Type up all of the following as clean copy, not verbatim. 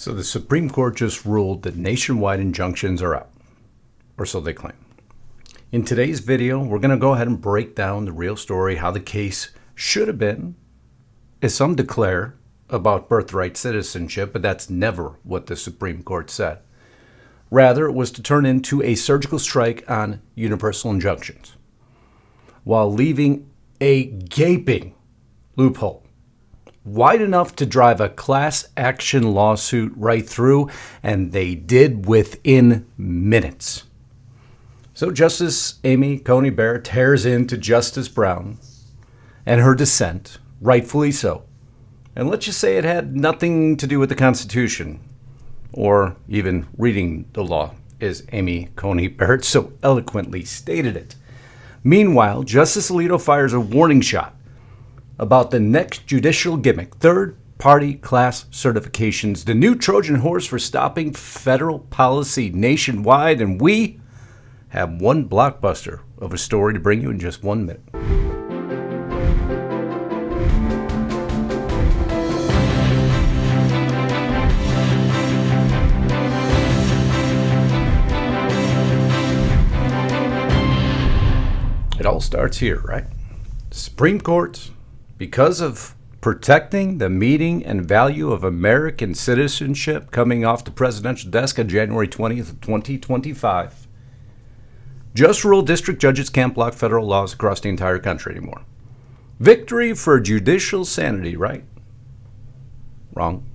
So the Supreme Court just ruled that nationwide injunctions are out, or so they claim. In today's video, we're going to go ahead and break down the real story, how the case should have been, as some declare, about birthright citizenship, but that's never what the Supreme Court said. Rather, it was to turn into a surgical strike on universal injunctions, while leaving a gaping loophole wide enough to drive a class action lawsuit right through, and they did within minutes. So Justice Amy Coney Barrett tears into Justice Brown and her dissent, rightfully so. And let's just say it had nothing to do with the Constitution, or even reading the law, as Amy Coney Barrett so eloquently stated it. Meanwhile, Justice Alito fires a warning shot about the next judicial gimmick, third-party class certifications, the new Trojan horse for stopping federal policy nationwide, and we have one blockbuster of a story to bring you in just 1 minute. It all starts here, right? The Supreme Court, because of protecting the meaning and value of American citizenship coming off the presidential desk on January 20th of 2025, just ruled district judges can't block federal laws across the entire country anymore. Victory for judicial sanity, right? Wrong.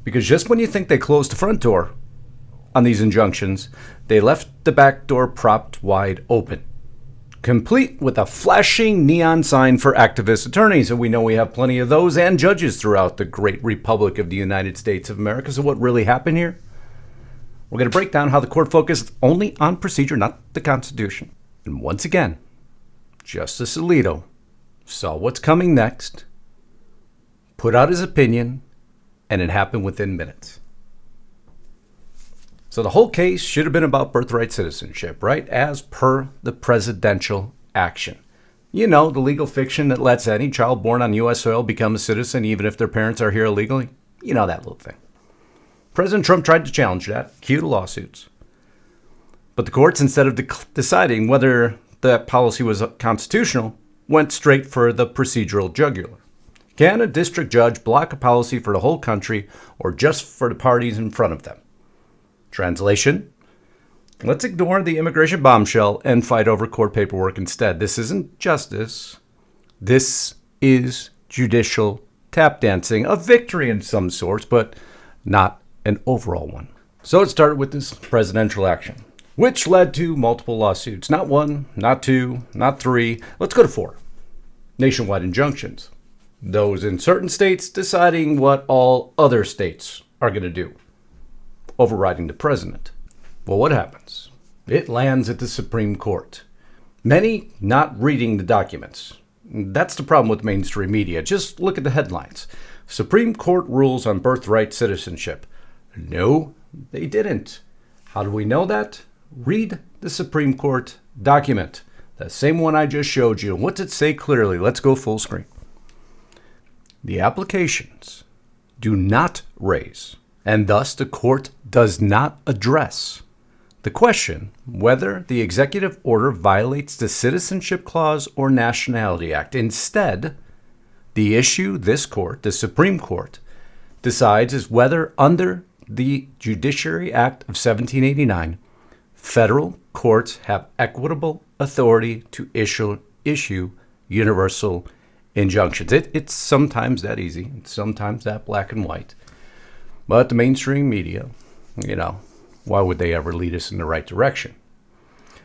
Because just when you think they closed the front door on these injunctions, they left the back door propped wide open, complete with a flashing neon sign for activist attorneys. And we know we have plenty of those and judges throughout the great Republic of the United States of America. So what really happened here? We're going to break down how the court focused only on procedure, not the Constitution. And once again, Justice Alito saw what's coming next, put out his opinion, and it happened within minutes. So the whole case should have been about birthright citizenship, right? As per the presidential action. You know, the legal fiction that lets any child born on U.S. soil become a citizen even if their parents are here illegally. You know that little thing. President Trump tried to challenge that, cue the lawsuits. But the courts, instead of deciding whether that policy was constitutional, went straight for the procedural jugular. Can a district judge block a policy for the whole country or just for the parties in front of them? Translation: let's ignore the immigration bombshell and fight over court paperwork instead. This isn't justice. This is judicial tap dancing, a victory in some sorts, but not an overall one. So it started with this presidential action, which led to multiple lawsuits. Not one, not two, not three. Let's go to 4. Nationwide injunctions. Those in certain states deciding what all other states are going to do, overriding the president. Well, what happens? It lands at the Supreme Court. Many not reading the documents. That's the problem with mainstream media. Just look at the headlines. Supreme Court rules on birthright citizenship. No, they didn't. How do we know that? Read the Supreme Court document. The same one I just showed you. What's it say clearly? Let's go full screen. The applications do not raise, and thus the court does not address, the question whether the executive order violates the Citizenship Clause or Nationality Act. Instead, the issue this court, the Supreme Court, decides is whether under the Judiciary Act of 1789, federal courts have equitable authority to issue universal injunctions. It's sometimes that easy. It's sometimes that black and white. But the mainstream media, why would they ever lead us in the right direction?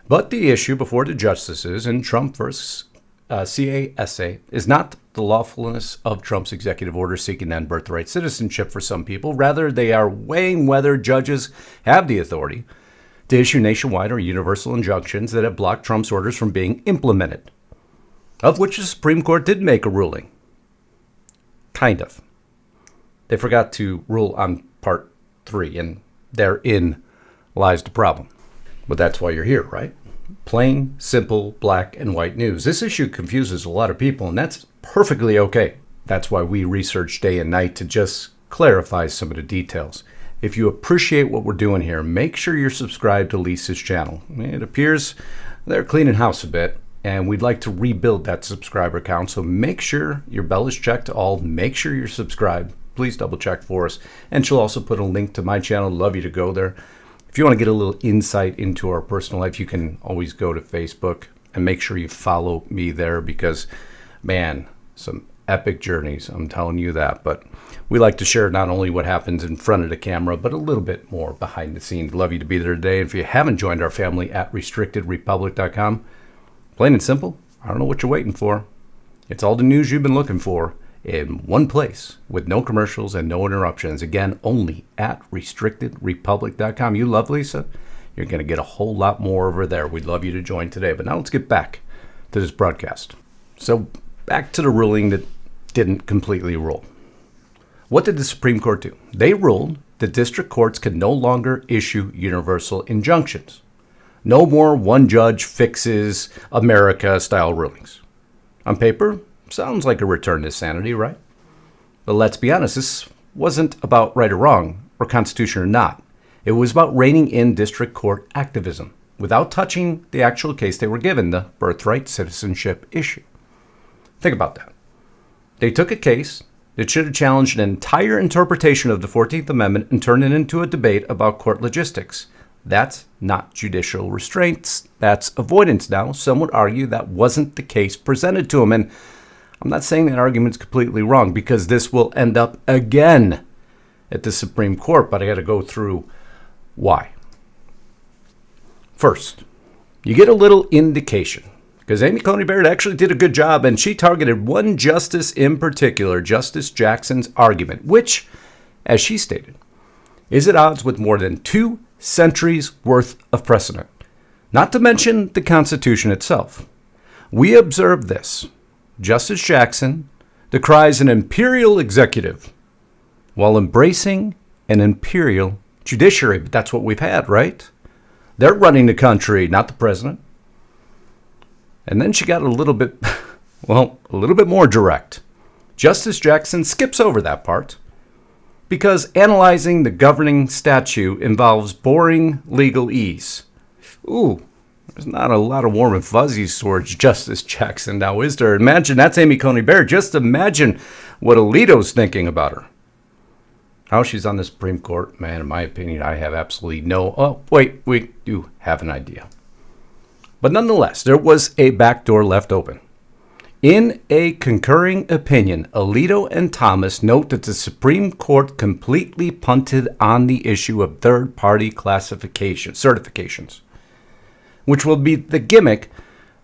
But the issue before the justices in Trump versus CASA is not the lawfulness of Trump's executive order seeking then birthright citizenship for some people. Rather, they are weighing whether judges have the authority to issue nationwide or universal injunctions that have blocked Trump's orders from being implemented, of which the Supreme Court did make a ruling. Kind of. They forgot to rule on Part 3, and therein lies the problem. But that's why you're here, right? Plain, simple, black and white news. This issue confuses a lot of people, and that's perfectly okay. That's why we research day and night to just clarifies some of the details. If you appreciate what we're doing here, make sure you're subscribed to Lisa's channel. It appears they're cleaning house a bit, and we'd like to rebuild that subscriber count, so make sure your bell is checked to all. Make sure you're subscribed. Please double check for us. And she'll also put a link to my channel. Love you to go there. If you want to get a little insight into our personal life, you can always go to Facebook and make sure you follow me there because, man, some epic journeys, I'm telling you that. But we like to share not only what happens in front of the camera, but a little bit more behind the scenes. Love you to be there today. If you haven't joined our family at restrictedrepublic.com, plain and simple, I don't know what you're waiting for. It's all the news you've been looking for in one place with no commercials and no interruptions. Again, only at restrictedrepublic.com. You love Lisa? You're going to get a whole lot more over there. We'd love you to join today. But now let's get back to this broadcast. So back to the ruling that didn't completely rule. What did the Supreme Court do? They ruled that district courts can no longer issue universal injunctions. No more one judge fixes America style rulings. On paper, sounds like a return to sanity, right? But let's be honest, this wasn't about right or wrong or constitution or not. It was about reining in district court activism without touching the actual case they were given, the birthright citizenship issue. Think about that. They took a case that should have challenged an entire interpretation of the 14th Amendment and turned it into a debate about court logistics. That's not judicial restraints. That's avoidance now. Some would argue that wasn't the case presented to them. And I'm not saying that argument's completely wrong because this will end up again at the Supreme Court, but I got to go through why. First, you get a little indication because Amy Coney Barrett actually did a good job, and she targeted one justice in particular, Justice Jackson's argument, which, as she stated, is at odds with more than 2 centuries worth of precedent, not to mention the Constitution itself. We observe this. Justice Jackson decries an imperial executive while embracing an imperial judiciary. But that's what we've had, right? They're running the country, not the president. And then she got a little bit more direct. Justice Jackson skips over that part because analyzing the governing statute involves boring legalese. Ooh, there's not a lot of warm and fuzzies towards Justice Jackson now, is there? Imagine that's Amy Coney Barrett. Just imagine what Alito's thinking about her. How she's on the Supreme Court, man, in my opinion, I have absolutely no... Oh, wait, we do have an idea. But nonetheless, there was a back door left open. In a concurring opinion, Alito and Thomas note that the Supreme Court completely punted on the issue of third-party certifications, which will be the gimmick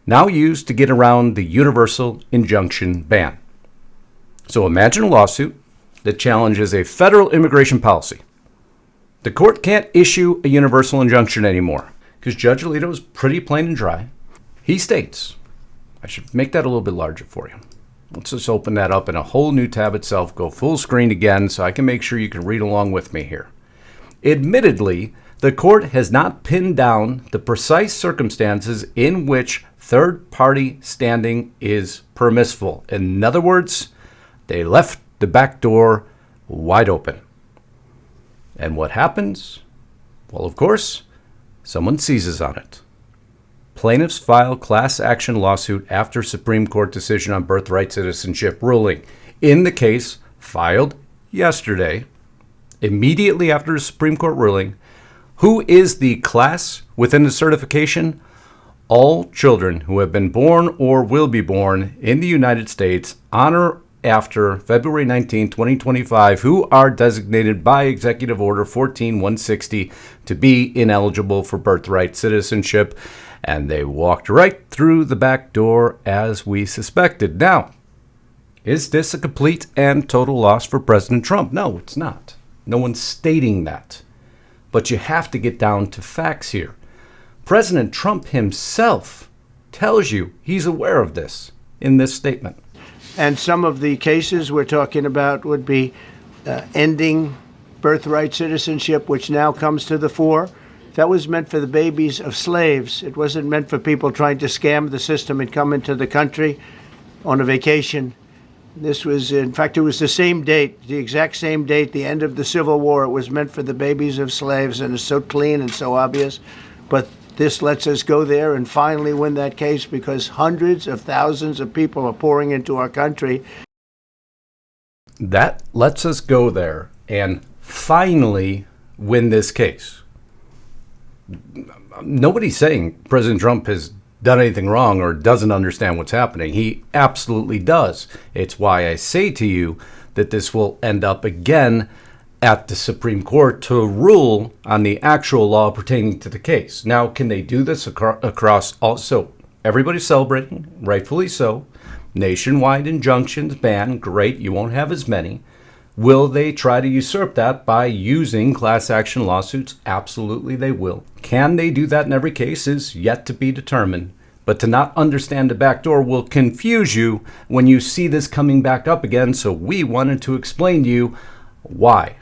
now used to get around the universal injunction ban. So imagine a lawsuit that challenges a federal immigration policy. The court can't issue a universal injunction anymore because Judge Alito is pretty plain and dry. He states, I should make that a little bit larger for you. Let's just open that up in a whole new tab itself, go full screen again so I can make sure you can read along with me here. Admittedly, the court has not pinned down the precise circumstances in which third-party standing is permissible. In other words, they left the back door wide open. And what happens? Well, of course, someone seizes on it. Plaintiffs file class action lawsuit after Supreme Court decision on birthright citizenship ruling. In the case filed yesterday, immediately after the Supreme Court ruling, who is the class within the certification? All children who have been born or will be born in the United States on or after February 19, 2025, who are designated by Executive Order 14160 to be ineligible for birthright citizenship. And they walked right through the back door as we suspected. Now, is this a complete and total loss for President Trump? No, it's not. No one's stating that. But you have to get down to facts here. President Trump himself tells you he's aware of this in this statement. And some of the cases we're talking about would be ending birthright citizenship, which now comes to the fore. That was meant for the babies of slaves. It wasn't meant for people trying to scam the system and come into the country on a vacation This was, in fact, it was the same date, the exact same date, the end of the Civil War. It was meant for the babies of slaves, and it's so clean and so obvious. But this lets us go there and finally win that case because hundreds of thousands of people are pouring into our country. That lets us go there and finally win this case. Nobody's saying President Trump has done anything wrong or doesn't understand what's happening. He absolutely does. It's why I say to you that this will end up again at the Supreme Court to rule on the actual law pertaining to the case. Now, can they do this across all? So everybody's celebrating, rightfully so. Nationwide injunctions ban, great, you won't have as many. Will they try to usurp that by using class action lawsuits? Absolutely they will. Can they do that in every case is yet to be determined. But to not understand the back door will confuse you when you see this coming back up again. So we wanted to explain to you why.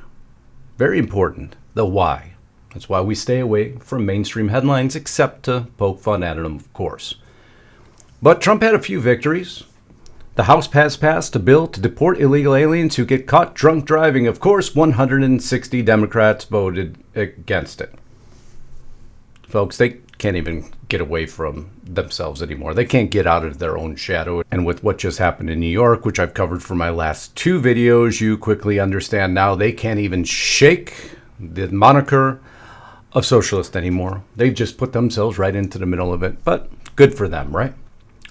Very important, the why. That's why we stay away from mainstream headlines, except to poke fun at them, of course. But Trump had a few victories. The House passed a bill to deport illegal aliens who get caught drunk driving. Of course, 160 Democrats voted against it. Folks, they can't even get away from themselves anymore. They can't get out of their own shadow. And with what just happened in New York, which I've covered for my last two videos, you quickly understand now they can't even shake the moniker of socialist anymore. They've just put themselves right into the middle of it. But good for them, right?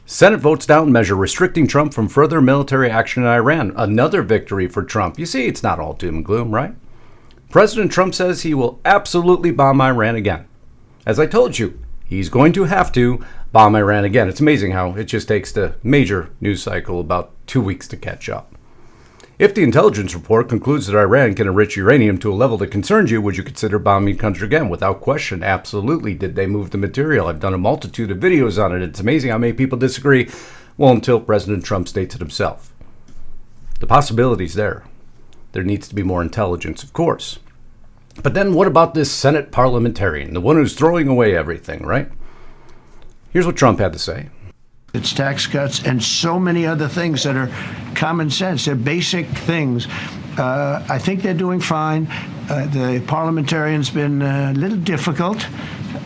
Senate votes down measure restricting Trump from further military action in Iran. Another victory for Trump. You see, it's not all doom and gloom, right? President Trump says he will absolutely bomb Iran again. As I told you, he's going to have to bomb Iran again. It's amazing how it just takes the major news cycle about 2 weeks to catch up. If the intelligence report concludes that Iran can enrich uranium to a level that concerns you, would you consider bombing the country again? Without question, absolutely. Did they move the material? I've done a multitude of videos on it. It's amazing how many people disagree. Well, until President Trump states it himself. The possibility's there. There needs to be more intelligence, of course. But then what about this Senate parliamentarian, the one who's throwing away everything, right? Here's what Trump had to say. It's tax cuts and so many other things that are common sense. They're basic things. I think they're doing fine. The parliamentarian's been a little difficult,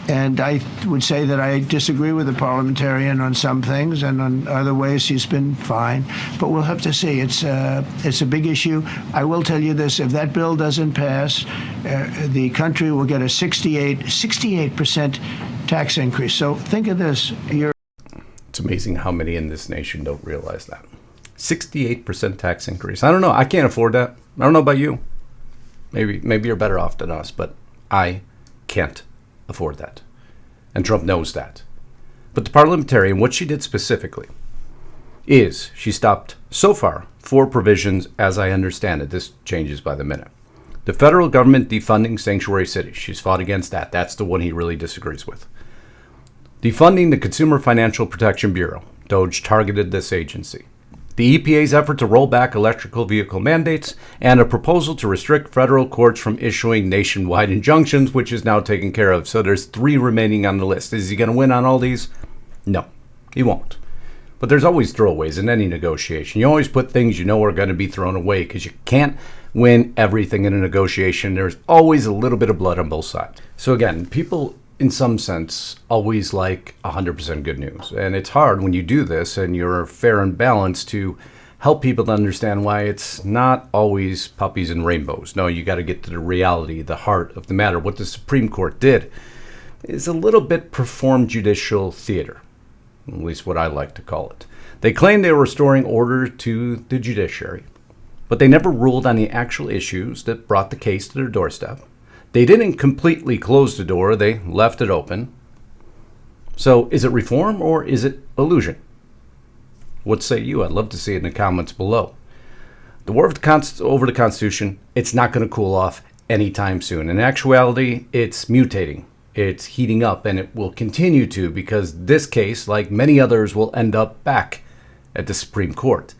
and I would say that I disagree with the parliamentarian on some things, and on other ways he's been fine. But we'll have to see. It's a big issue. I will tell you this: if that bill doesn't pass, the country will get a 68% tax increase. So think of this. It's amazing how many in this nation don't realize that. 68% tax increase. I don't know. I can't afford that. I don't know about you. Maybe you're better off than us, but I can't afford that. And Trump knows that. But the parliamentarian, what she did specifically is she stopped, so far, 4 provisions as I understand it. This changes by the minute. The federal government defunding sanctuary cities. She's fought against that. That's the one he really disagrees with. Defunding the Consumer Financial Protection Bureau. DOJ targeted this agency. The EPA's effort to roll back electrical vehicle mandates, and a proposal to restrict federal courts from issuing nationwide injunctions, which is now taken care of. So there's 3 remaining on the list. Is he going to win on all these? No, he won't. But there's always throwaways in any negotiation. You always put things you know are going to be thrown away because you can't win everything in a negotiation. There's always a little bit of blood on both sides. So again, people in some sense, always like 100% good news. And it's hard when you do this and you're fair and balanced to help people to understand why it's not always puppies and rainbows. No, you got to get to the reality, the heart of the matter. What the Supreme Court did is a little bit performed judicial theater, at least what I like to call it. They claimed they were restoring order to the judiciary, but they never ruled on the actual issues that brought the case to their doorstep. They didn't completely close the door, they left it open. So is it reform or is it illusion? What say you? I'd love to see it in the comments below. The war over the Constitution, it's not going to cool off anytime soon. In actuality, it's mutating. It's heating up, and it will continue to, because this case, like many others, will end up back at the Supreme Court.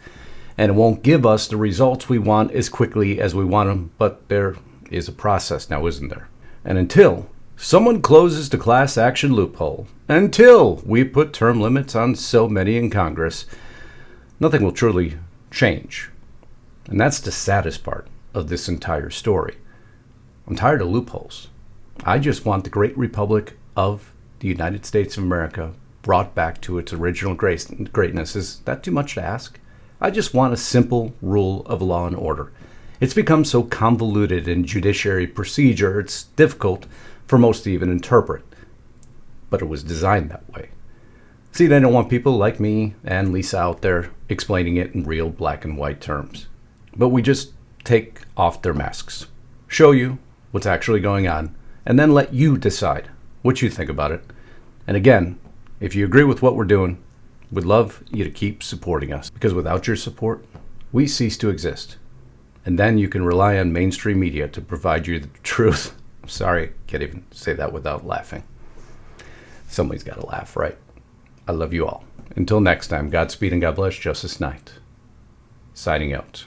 And it won't give us the results we want as quickly as we want them, but there is a process now, isn't there? And until someone closes the class action loophole, until we put term limits on so many in Congress, nothing will truly change. And that's the saddest part of this entire story. I'm tired of loopholes. I just want the great republic of the United States of America brought back to its original greatness. Is that too much to ask? I just want a simple rule of law and order. It's become so convoluted in judiciary procedure, it's difficult for most to even interpret. But it was designed that way. See, they don't want people like me and Lisa out there explaining it in real black and white terms. But we just take off their masks, show you what's actually going on, and then let you decide what you think about it. And again, if you agree with what we're doing, we'd love you to keep supporting us, because without your support, we cease to exist. And then you can rely on mainstream media to provide you the truth. I'm sorry, can't even say that without laughing. Somebody's got to laugh, right? I love you all. Until next time, Godspeed and God bless. Justice Knight, signing out.